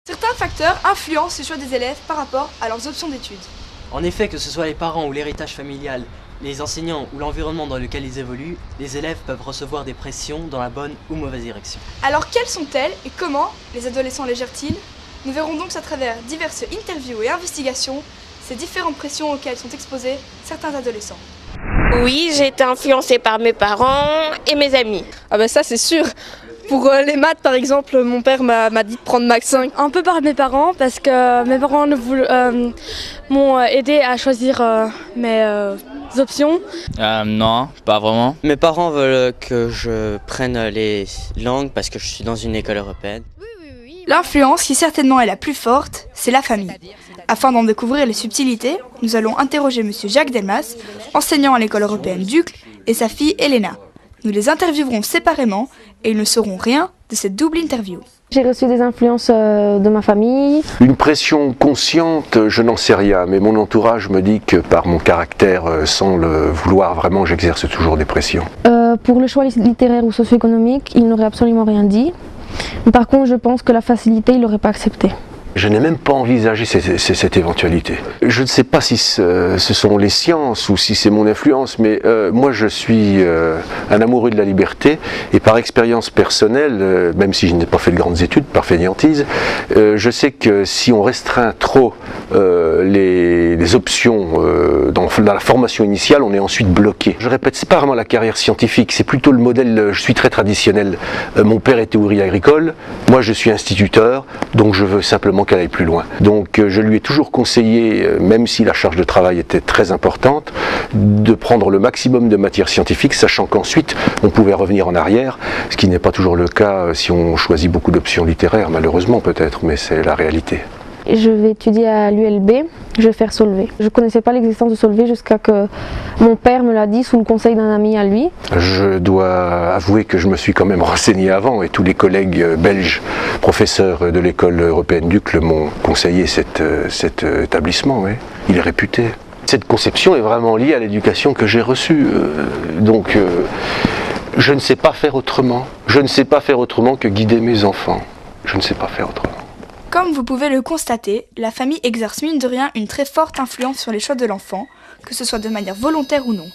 Certains facteurs influencent le choix des élèves par rapport à leurs options d'études. En effet, que ce soit les parents ou l'héritage familial, les enseignants ou l'environnement dans lequel ils évoluent, les élèves peuvent recevoir des pressions dans la bonne ou mauvaise direction. Alors quelles sont-elles et comment les adolescents les gèrent-ils? Nous verrons donc à travers diverses interviews et investigations ces différentes pressions auxquelles sont exposés certains adolescents. Oui, j'ai été influencée par mes parents et mes amis. Ah bah ça c'est sûr. Pour les maths par exemple, mon père m'a dit de prendre Max 5. Un peu par mes parents parce que mes parents m'ont aidé à choisir mes options. Non, pas vraiment. Mes parents veulent que je prenne les langues parce que je suis dans une école européenne. L'influence qui certainement est la plus forte, c'est la famille. Afin d'en découvrir les subtilités, nous allons interroger M. Jacques Delmas, enseignant à l'école européenne d'Uccle, et sa fille Elena. Nous les interviewerons séparément et ils ne sauront rien de cette double interview. J'ai reçu des influences de ma famille. Une pression consciente, je n'en sais rien, mais mon entourage me dit que par mon caractère, sans le vouloir vraiment, j'exerce toujours des pressions. Pour le choix littéraire ou socio-économique, il n'aurait absolument rien dit. Mais par contre, je pense que la facilité, il n'aurait pas accepté. Je n'ai même pas envisagé cette éventualité. Je ne sais pas si ce sont les sciences ou si c'est mon influence, mais moi je suis un amoureux de la liberté et par expérience personnelle, même si je n'ai pas fait de grandes études, par fainéantise, je sais que si on restreint trop les options dans la formation initiale, on est ensuite bloqué. Je répète, c'est pas vraiment la carrière scientifique, c'est plutôt le modèle, je suis très traditionnel. Mon père était ouvrier agricole, moi je suis instituteur, donc je veux simplement qu'elle aille plus loin. Donc je lui ai toujours conseillé, même si la charge de travail était très importante, de prendre le maximum de matières scientifiques, sachant qu'ensuite on pouvait revenir en arrière, ce qui n'est pas toujours le cas si on choisit beaucoup d'options littéraires, malheureusement peut-être, mais c'est la réalité. Je vais étudier à l'ULB, je vais faire Solvay. Je ne connaissais pas l'existence de Solvay jusqu'à que mon père me l'a dit sous le conseil d'un ami à lui. Je dois avouer que je me suis quand même renseigné avant et tous les collègues belges, professeurs de l'école européenne d'Uccle m'ont conseillé cet établissement. Oui. Il est réputé. Cette conception est vraiment liée à l'éducation que j'ai reçue. Donc je ne sais pas faire autrement. Je ne sais pas faire autrement que guider mes enfants. Je ne sais pas faire autrement. Comme vous pouvez le constater, la famille exerce mine de rien une très forte influence sur les choix de l'enfant, que ce soit de manière volontaire ou non.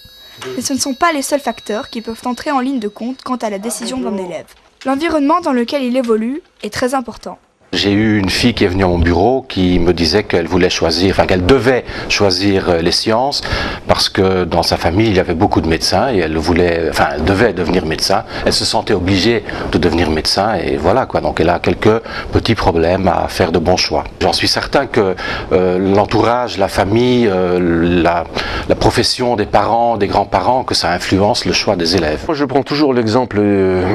Mais ce ne sont pas les seuls facteurs qui peuvent entrer en ligne de compte quant à la décision d'un élève. L'environnement dans lequel il évolue est très important. J'ai eu une fille qui est venue à mon bureau qui me disait qu'elle voulait choisir, enfin qu'elle devait choisir les sciences parce que dans sa famille il y avait beaucoup de médecins et elle devait devenir médecin. Elle se sentait obligée de devenir médecin et voilà quoi. Donc elle a quelques petits problèmes à faire de bons choix. J'en suis certain que l'entourage, la famille, la profession des parents, des grands-parents, que ça influence le choix des élèves. Moi je prends toujours l'exemple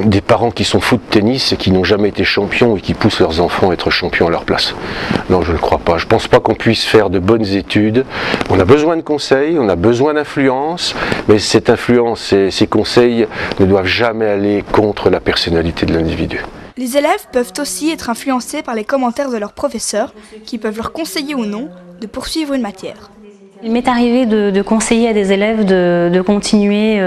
des parents qui sont fous de tennis et qui n'ont jamais été champions et qui poussent leurs enfants être champions à leur place. Non, je ne le crois pas. Je ne pense pas qu'on puisse faire de bonnes études. On a besoin de conseils, on a besoin d'influence, mais cette influence et ces conseils ne doivent jamais aller contre la personnalité de l'individu. Les élèves peuvent aussi être influencés par les commentaires de leurs professeurs, qui peuvent leur conseiller ou non de poursuivre une matière. Il m'est arrivé de conseiller à des élèves de continuer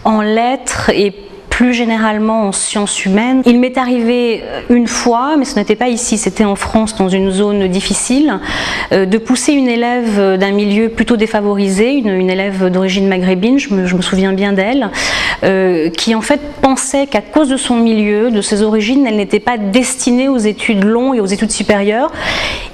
en lettres et plus généralement en sciences humaines. Il m'est arrivé une fois, mais ce n'était pas ici, c'était en France, dans une zone difficile, de pousser une élève d'un milieu plutôt défavorisé, une élève d'origine maghrébine, je me souviens bien d'elle, qui en fait pensait qu'à cause de son milieu, de ses origines, elle n'était pas destinée aux études longues et aux études supérieures.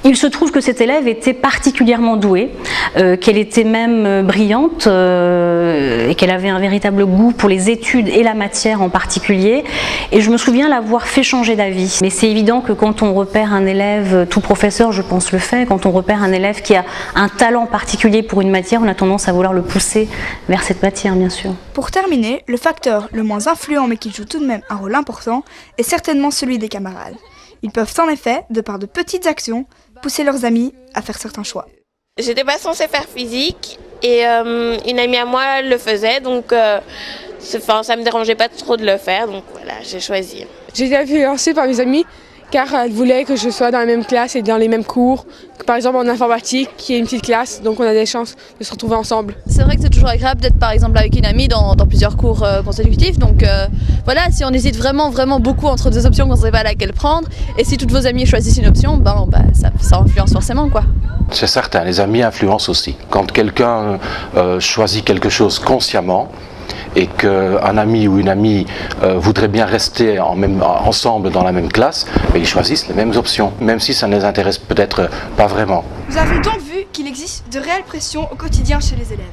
Il se trouve que cette élève était particulièrement douée, qu'elle était même brillante et qu'elle avait un véritable goût pour les études et la matière en particulier, et je me souviens l'avoir fait changer d'avis. Mais c'est évident que quand on repère un élève, tout professeur je pense le fait, quand on repère un élève qui a un talent particulier pour une matière, on a tendance à vouloir le pousser vers cette matière bien sûr. Pour terminer, le facteur le moins influent mais qui joue tout de même un rôle important est certainement celui des camarades. Ils peuvent en effet, de par de petites actions, pousser leurs amis à faire certains choix. J'étais pas censée faire physique et une amie à moi le faisait, donc ça me dérangeait pas trop de le faire, donc voilà, j'ai choisi. J'ai été influencée par mes amis car elle voulait que je sois dans la même classe et dans les mêmes cours. Par exemple en informatique, qui est une petite classe, donc on a des chances de se retrouver ensemble. C'est vrai que c'est toujours agréable d'être par exemple avec une amie dans plusieurs cours consécutifs. Donc voilà, si on hésite vraiment beaucoup entre deux options, qu'on ne sait pas laquelle prendre, et si toutes vos amies choisissent une option, ça influence forcément, quoi. C'est certain, les amis influencent aussi. Quand quelqu'un choisit quelque chose consciemment, et qu'un ami ou une amie voudrait bien rester ensemble dans la même classe, mais ils choisissent les mêmes options, même si ça ne les intéresse peut-être pas vraiment. Nous avons donc vu qu'il existe de réelles pressions au quotidien chez les élèves.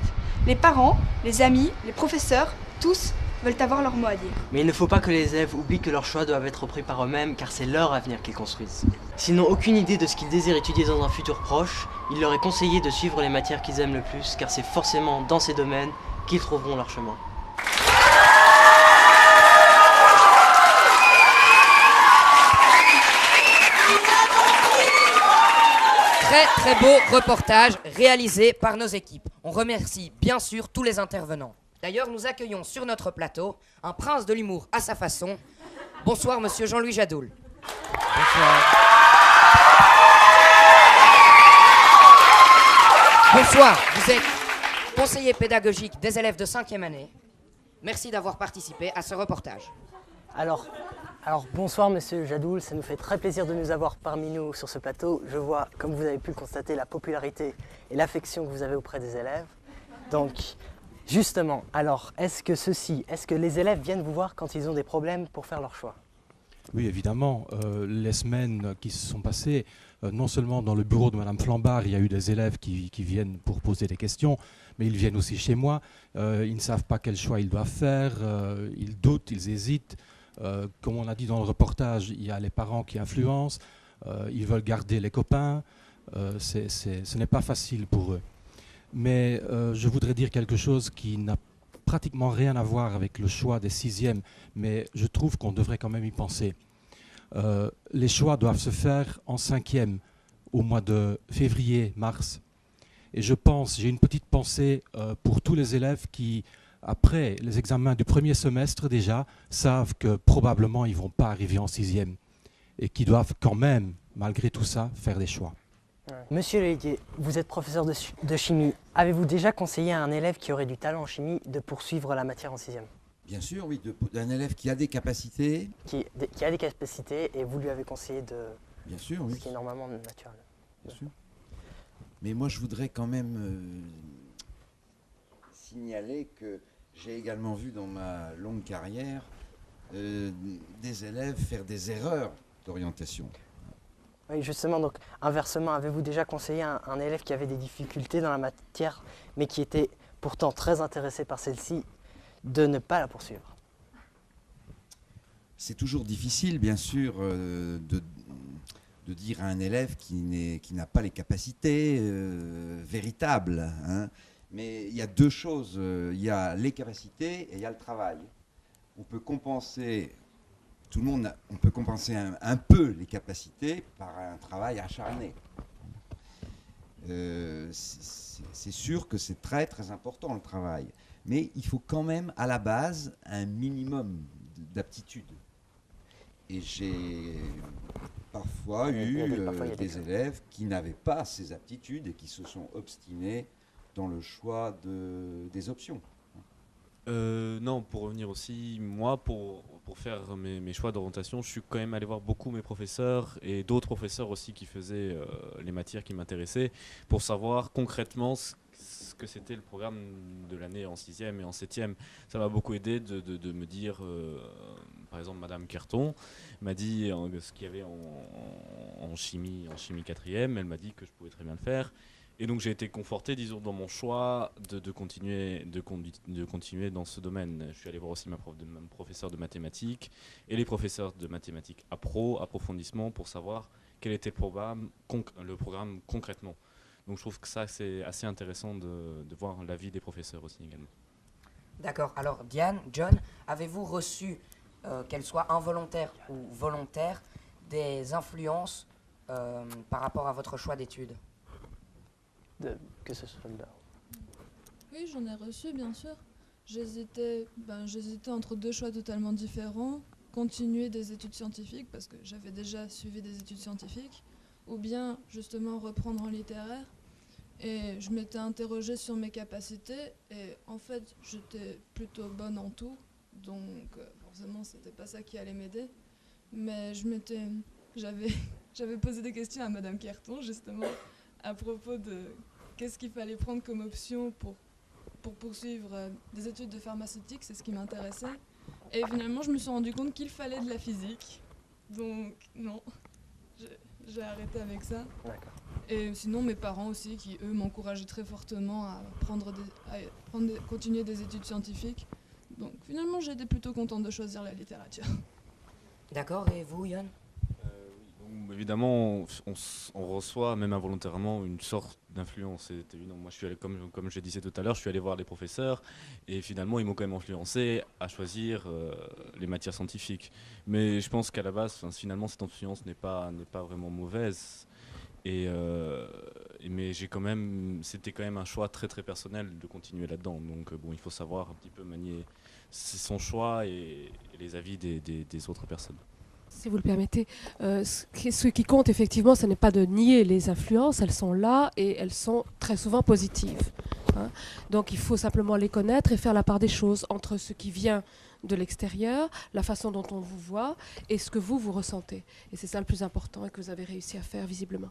Les parents, les amis, les professeurs, tous veulent avoir leur mot à dire. Mais il ne faut pas que les élèves oublient que leurs choix doivent être pris par eux-mêmes, car c'est leur avenir qu'ils construisent. S'ils n'ont aucune idée de ce qu'ils désirent étudier dans un futur proche, il leur est conseillé de suivre les matières qu'ils aiment le plus, car c'est forcément dans ces domaines qu'ils trouveront leur chemin. Très beau reportage réalisé par nos équipes. On remercie bien sûr tous les intervenants. D'ailleurs, nous accueillons sur notre plateau un prince de l'humour à sa façon. Bonsoir, monsieur Jean-Louis Jadoul. Bonsoir. Bonsoir, vous êtes conseiller pédagogique des élèves de 5e année. Merci d'avoir participé à ce reportage. Alors bonsoir monsieur Jadoul, ça nous fait très plaisir de nous avoir parmi nous sur ce plateau. Je vois, comme vous avez pu le constater, la popularité et l'affection que vous avez auprès des élèves. Donc, justement, alors, est-ce que les élèves viennent vous voir quand ils ont des problèmes pour faire leur choix? Oui, évidemment. Les semaines qui se sont passées, non seulement dans le bureau de Madame Flambard, il y a eu des élèves qui viennent pour poser des questions, mais ils viennent aussi chez moi. Ils ne savent pas quel choix ils doivent faire, ils doutent, ils hésitent. Comme on a dit dans le reportage, il y a les parents qui influencent, ils veulent garder les copains, ce n'est pas facile pour eux. Mais je voudrais dire quelque chose qui n'a pratiquement rien à voir avec le choix des 6e, mais je trouve qu'on devrait quand même y penser. Les choix doivent se faire en 5e, au mois de février, mars. Et j'ai une petite pensée pour tous les élèves qui, après les examens du premier semestre déjà, savent que probablement ils ne vont pas arriver en 6e et qui doivent quand même, malgré tout ça, faire des choix. Monsieur Leguier, vous êtes professeur de chimie. Avez-vous déjà conseillé à un élève qui aurait du talent en chimie de poursuivre la matière en 6e? Bien sûr, oui, d'un élève qui a des capacités. Qui a des capacités et vous lui avez conseillé de... Bien sûr, oui. Ce qui est normalement naturel. Bien sûr. Mais moi, je voudrais quand même signaler que j'ai également vu dans ma longue carrière des élèves faire des erreurs d'orientation. Oui, justement, donc inversement, avez-vous déjà conseillé à un élève qui avait des difficultés dans la matière, mais qui était pourtant très intéressé par celle-ci, de ne pas la poursuivre? C'est toujours difficile, bien sûr, de dire à un élève qui n'a pas les capacités véritables, hein. Mais il y a deux choses, il y a les capacités et il y a le travail. On peut compenser, on peut compenser un peu les capacités par un travail acharné. C'est sûr que c'est très très important le travail, mais il faut quand même à la base un minimum d'aptitude. Et j'ai parfois eu des élèves qui n'avaient pas ces aptitudes et qui se sont obstinés dans le choix des options. Non, pour revenir aussi, moi, pour faire mes choix d'orientation, je suis quand même allé voir beaucoup mes professeurs et d'autres professeurs aussi qui faisaient les matières qui m'intéressaient pour savoir concrètement ce que c'était le programme de l'année en 6e et en 7e. Ça m'a beaucoup aidé de me dire, par exemple, Madame Carton m'a dit ce qu'il y avait en chimie 4e, elle m'a dit que je pouvais très bien le faire. Et donc j'ai été conforté, disons, dans mon choix de continuer dans ce domaine. Je suis allé voir aussi mon professeur de mathématiques et les professeurs de mathématiques approfondissement, pour savoir quel était le programme concrètement. Donc je trouve que ça, c'est assez intéressant de voir l'avis des professeurs aussi également. D'accord. Alors Diane, John, avez-vous reçu, qu'elles soient involontaires ou volontaires, des influences par rapport à votre choix d'études? Que ce soit là. Oui, j'en ai reçu, bien sûr. J'hésitais entre deux choix totalement différents. continuer des études scientifiques, parce que j'avais déjà suivi des études scientifiques, ou bien justement reprendre en littéraire. Et je m'étais interrogée sur mes capacités, et en fait j'étais plutôt bonne en tout, donc forcément c'était pas ça qui allait m'aider. Mais j'avais posé des questions à Madame Querton justement à propos de qu'est-ce qu'il fallait prendre comme option pour poursuivre des études de pharmaceutique, c'est ce qui m'intéressait. Et finalement je me suis rendu compte qu'il fallait de la physique, donc non, j'ai arrêté avec ça. D'accord. Et sinon mes parents aussi qui eux m'encourageaient très fortement à continuer des études scientifiques. Donc finalement j'étais plutôt contente de choisir la littérature. D'accord, et vous Yann? Évidemment, on reçoit, même involontairement, une sorte d'influence, c'est évident. Moi, je suis allé, comme je disais tout à l'heure, je suis allé voir les professeurs, et finalement, ils m'ont quand même influencé à choisir les matières scientifiques. Mais je pense qu'à la base, finalement, cette influence n'est pas vraiment mauvaise. Mais c'était quand même un choix très très personnel de continuer là-dedans. Donc bon, il faut savoir un petit peu manier son choix et les avis des autres personnes. Si vous le permettez, ce qui compte effectivement, ce n'est pas de nier les influences, elles sont là et elles sont très souvent positives. Hein. Donc il faut simplement les connaître et faire la part des choses entre ce qui vient de l'extérieur, la façon dont on vous voit et ce que vous ressentez. Et c'est ça le plus important et que vous avez réussi à faire visiblement.